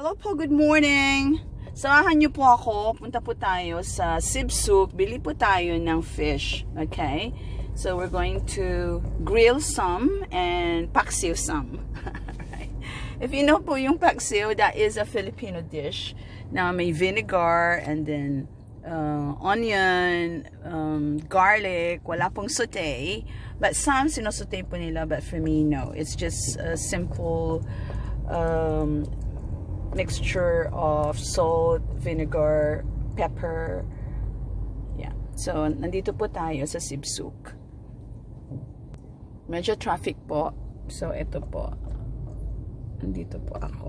Hello po, good morning. Samahan niyo po ako. Punta po tayo sa Seashore. Bili po tayo ng fish. Okay? So we're going to grill some and paksiw some. Right. If you know po yung paksiw, that is a Filipino dish na may vinegar and then onion, garlic, wala pong saute. But some sinosaute po nila, but for me, no. It's just a simple mixture of salt, vinegar, pepper. Yeah. So, nandito po tayo sa Seashore. Medyo traffic po. So, ito po. Nandito po ako.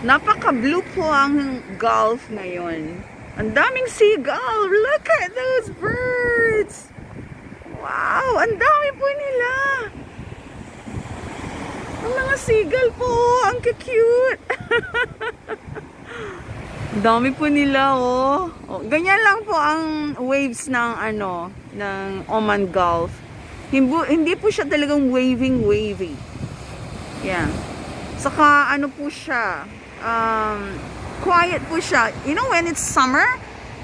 Napaka-blue po ang Gulf ngayon. Ang daming seagull. Look at those birds. Wow, ang dami po nila. Ang mga seagull po, ang cute. Dami po nila, oh. Ganyan lang po ang waves ng ng Oman Gulf. Hindi po siya talagang wavy. Yeah. Saka po siya, quiet po siya. You know, when it's summer,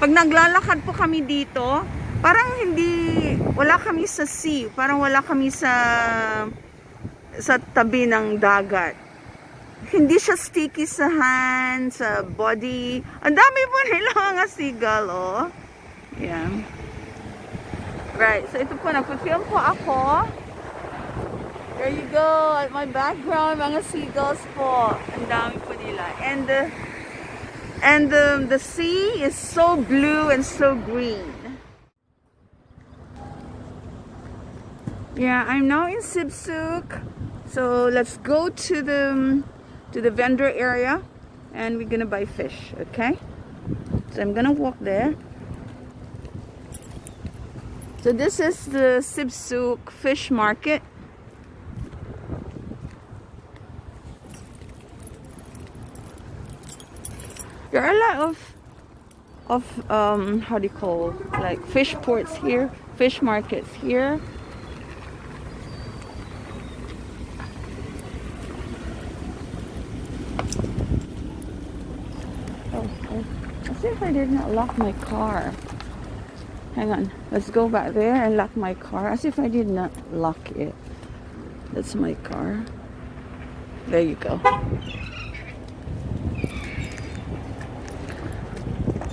pag naglalakad po kami dito, parang wala kami sa sea, parang wala kami sa tabi ng dagat. Hindi siya sticky sa hands, sa body. Ang dami po nila mga seagull, oh. Yeah. Right, so ito po, nagpa-film po ako. There you go, at my background, mga seagulls po. Ang dami po nila. And the sea is so blue and so green. Yeah, I'm now in Seashore. So let's go to the vendor area and we're gonna buy fish, okay? So I'm gonna walk there. So this is the Seashore fish market. There are a lot of how do you call, like fish ports here, fish markets here. Let's see if I did not lock my car. Hang on, let's go back there and lock my car. As if I did not lock it. That's my car. There you go.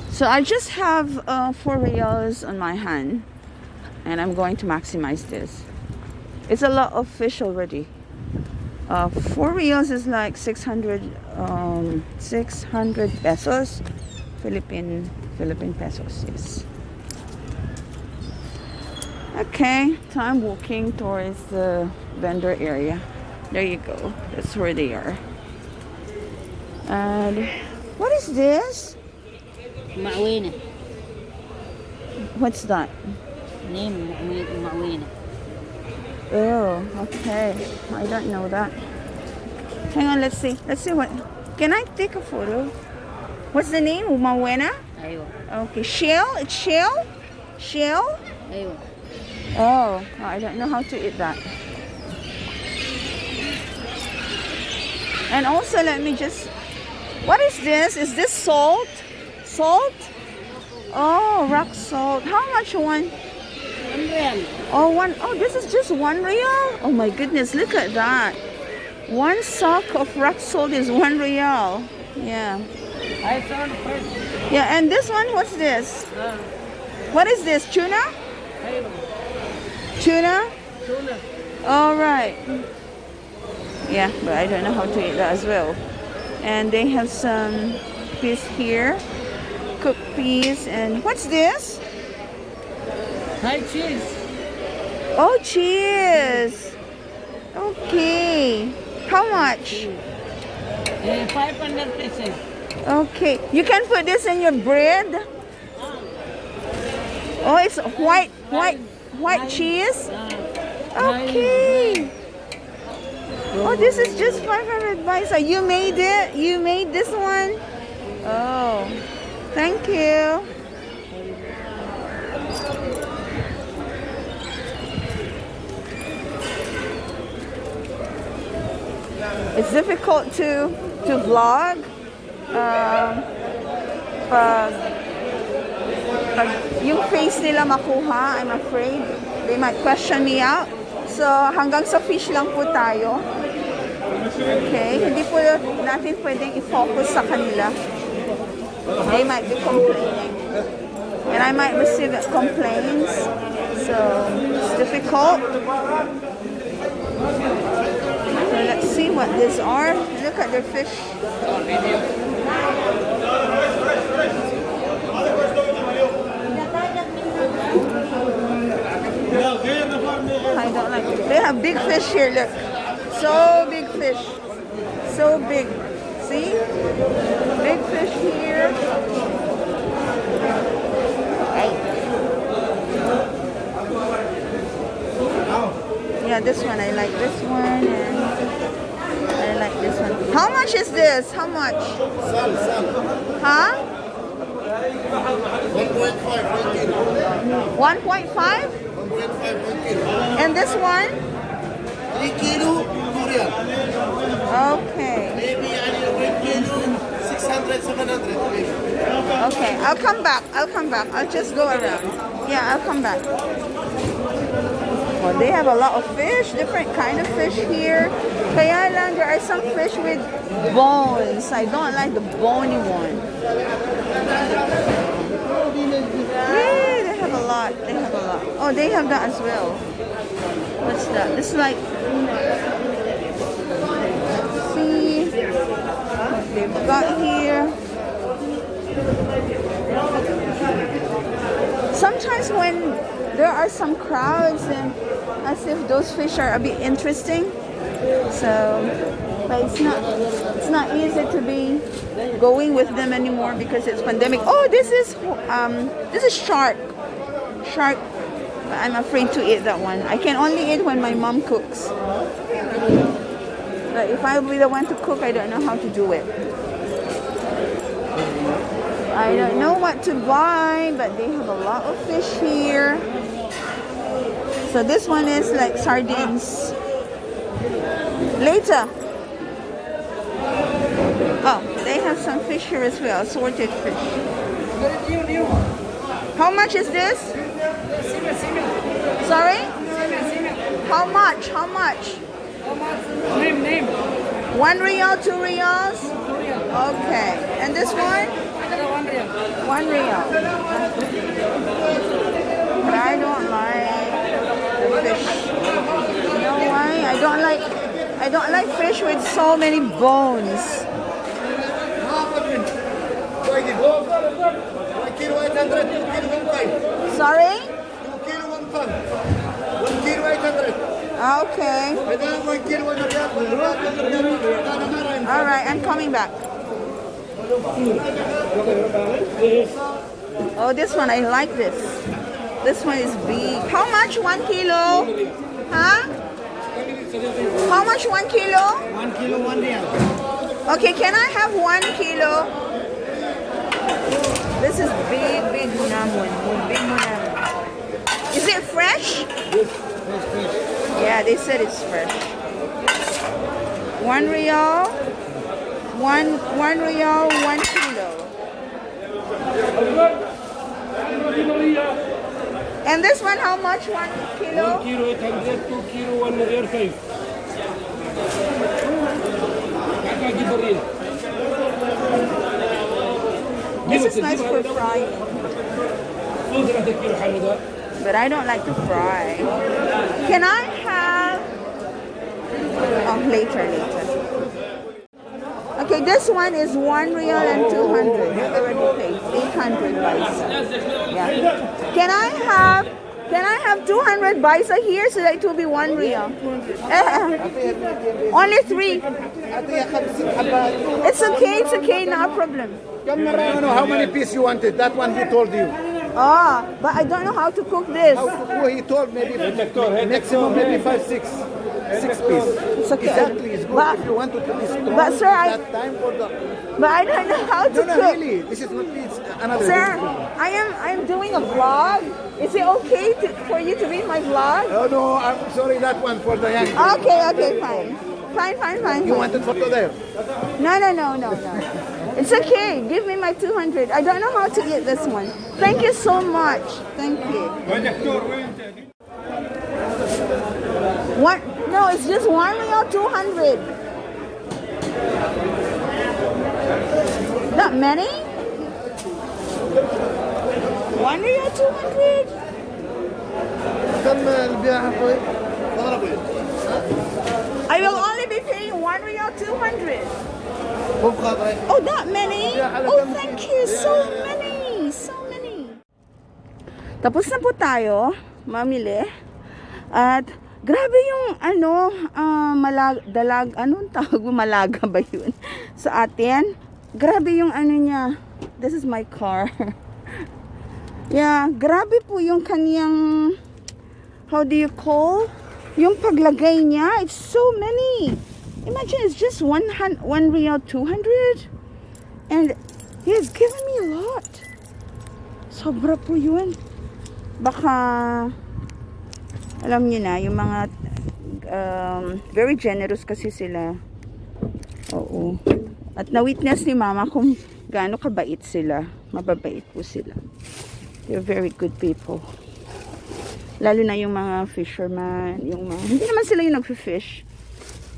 So I just have 4 reals on my hand, and I'm going to maximize this. It's a lot of fish already. 4 reals is like 600 pesos. Philippine pesos, yes. Okay, so I'm walking towards the vendor area. There you go. That's where they are. And what is this? Mawina. What's that? Name Mawina. Oh, okay. I don't know that. Hang on, let's see. Let's see what. Can I take a photo? What's the name? Umawena? Aywa. Okay, shell? It's shell? Shell? Aywa. Oh, I don't know how to eat that. And also, let me just. What is this? Is this salt? Salt? Oh, rock salt. How much one? 1 real. Oh, this is just 1 real? Oh my goodness, look at that. 1 sack of rock salt is 1 real. Yeah. I found fresh. Yeah, and this one, what's this? What is this? Tuna? Aywa. Tuna? Tuna. All right. Yeah, but I don't know how to eat that as well. And they have some fish here. Cooked peas. And what's this? Thai cheese. Oh, cheese. Okay. How much? 500 pesos. Okay. You can put this in your bread. Oh, it's white cheese. Okay. Oh, this is just 500 baht. So you made it? You made this one? Oh, thank you. It's difficult to vlog. Pag yung face nila makuha, I'm afraid they might question me out. So, hanggang sa fish lang po tayo. Okay, hindi po natin pwedeng i-focus sa kanila. They might be complaining. And I might receive complaints. So, it's difficult. So, let's see what these are. Look at their fish. I don't like it. They have big fish here, look. So big fish. So big. See? Big fish here. Yeah, this one. I like this one. And I like this one. How much is this? How much? Huh? 1.5? And this one? 3 kilo, 2 riyal. Okay. Maybe 1 kilo, 600, 700 maybe. Okay, I'll come back. I'll just go around. Yeah, I'll come back. Well, they have a lot of fish, different kind of fish here. Kaya lang, there are some fish with bones. I don't like the bony one. Yay, they have a lot. Oh, they have that as well. What's that? This is like, see what they've got here. Sometimes when there are some crowds and as if those fish are a bit interesting. So, but it's not easy to be going with them anymore because it's pandemic. Oh, this is shark. Shark. But I'm afraid to eat that one. I can only eat when my mom cooks. But if I will be the one to cook, I don't know how to do it. I don't know what to buy, but they have a lot of fish here. So this one is like sardines. Later. Oh, they have some fish here as well, assorted fish. How much is this? Sorry? How much? Name. 1 riyal, 2 riyals? Okay. And this one? 1 riyal. But I don't like the fish. You know why? I don't like fish with so many bones. Sorry? 2 kilo, 1 pound. 1 kilo, 800. Okay. All right, I'm coming back. Oh, this one, I like this. This one is big. How much 1 kilo? Huh? How much 1 kilo? 1 kilo, 1 riyal. Okay, can I have 1 kilo? This is big munamon. Big munamon. Is it fresh? Yes, fresh. Yeah, they said it's fresh. 1 riyal. 1 riyal, 1 kilo. And this one, how much? 1 kilo? 1 kilo 800, 2 kilo 1 riyal 5. This is nice for frying. But I don't like to fry. Can I have... Oh, later. Okay, this one is 1 riyal and 200. I already paid 800 baisa. Yeah. Can I have 200 baisa here so that it will be 1 riyal? Only 3. It's okay, no problem. How many pieces you wanted? That one he told you. Ah, but I don't know how to cook this. He told maybe maximum maybe 5, 6 pieces. It's okay. Exactly, it's good But, if you want to be strong. but sir, that time for the. but I don't know how to No, cook. really. This is not it's another. Sir, I'm doing a vlog. Is it okay for you to read my vlog? Oh no, I'm sorry. That one for the young. Okay, fine. fine. You wanted photo there? No. It's okay. Give me my 200. I don't know how to eat this one. Thank you so much. Thank you. What? No, it's just 1 real 200. That many? 1 real 200? كم البيع اخوي؟ I will only be paying 1 real 200. مو بخاطري. Oh, that many? Oh, thank you. So many. Tapos na po tayo mamili. At grabe yung anong tawag mo, malaga ba yun? Sa atin. Grabe yung niya. This is my car. Yeah, grabe po yung kaniyang, how do you call? Yung paglagay niya, it's so many. Imagine, it's just 1 real 200. And he has given me a lot. Sobra po yun. Baka, alam niyo na, yung mga, very generous kasi sila. Oo. At na-witness ni Mama kung gaano kabait sila. Mababait po sila. They're very good people. Lalo na yung mga fisherman, yung mga, hindi naman sila yung nagfi-fish.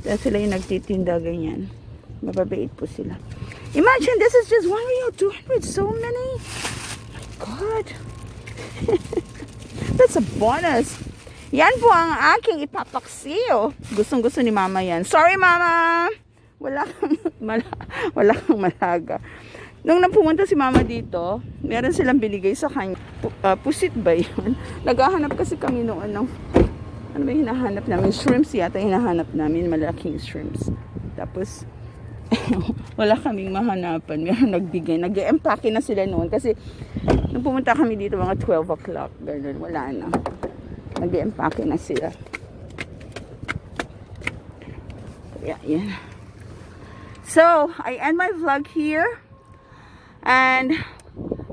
Dahil sila yung nagtitinda, ganyan. Mababait po sila. Imagine, this is just 1 real 200. So many. Oh my God. That's a bonus. Yan po ang aking ipapaksiyo. Gustong-gusto ni Mama yan. Sorry, Mama! Wala kang malaga. Nung napumunta si Mama dito, meron silang binigay sa kanya. Pusit ba yun? Naghahanap kasi kami noon ng, ano ba yung hinahanap namin? Shrimps yata hinahanap namin, malaking shrimps. Tapos, wala kaming mahanapan. Meron nagbigay. Nag-empake na sila noon. Kasi, nung pumunta kami dito, mga 12 o'clock. Ganun, wala na. Nag-empake na sila. Kaya, yan. So, I end my vlog here. And,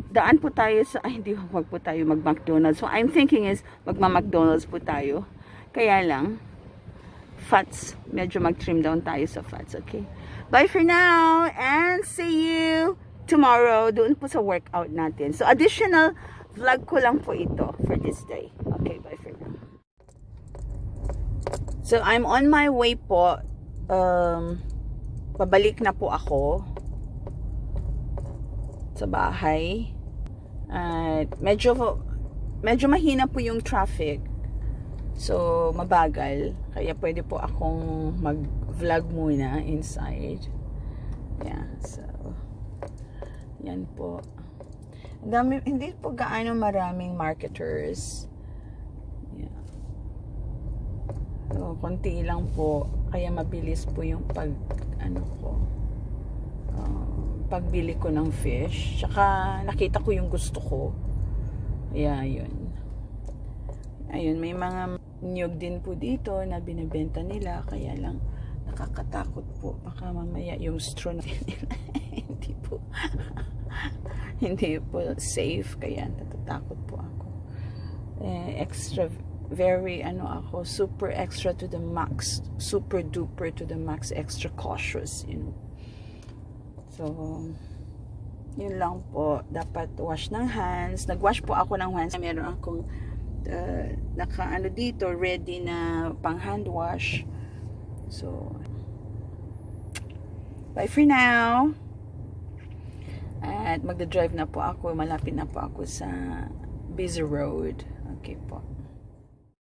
daan po tayo sa, hindi wag po tayo mag-McDonald's. So, I'm thinking is, magma-McDonald's po tayo. Kaya lang, fats, medyo mag-trim down tayo sa fats, okay? Bye for now, and see you tomorrow doon po sa workout natin. So, additional vlog ko lang po ito for this day. Okay, bye for now. So, I'm on my way po. Pabalik na po ako sa bahay. At medyo mahina po yung traffic. So, mabagal. Kaya pwede po akong mag-vlog muna inside. Yeah, so yan po. Hindi po gaano maraming marketers. Yeah. So, konti lang po. Kaya mabilis po yung pagbili ko ng fish. Tsaka nakita ko yung gusto ko. Yeah, yun. Ayun, may mga niyog din po dito na binibenta nila. Kaya lang nakakatakot po. Baka mamaya yung straw na nila hindi po safe. Kaya natatakot po ako. Extra, very ako, super extra to the max. Super duper to the max. Extra cautious, you know. So, yun lang po. Dapat wash ng hands. Nag-wash po ako ng hands. Meron akong dito, ready na pang hand wash. So, bye for now. At magdadrive na po ako. Malapit na po ako sa busy road. Okay po.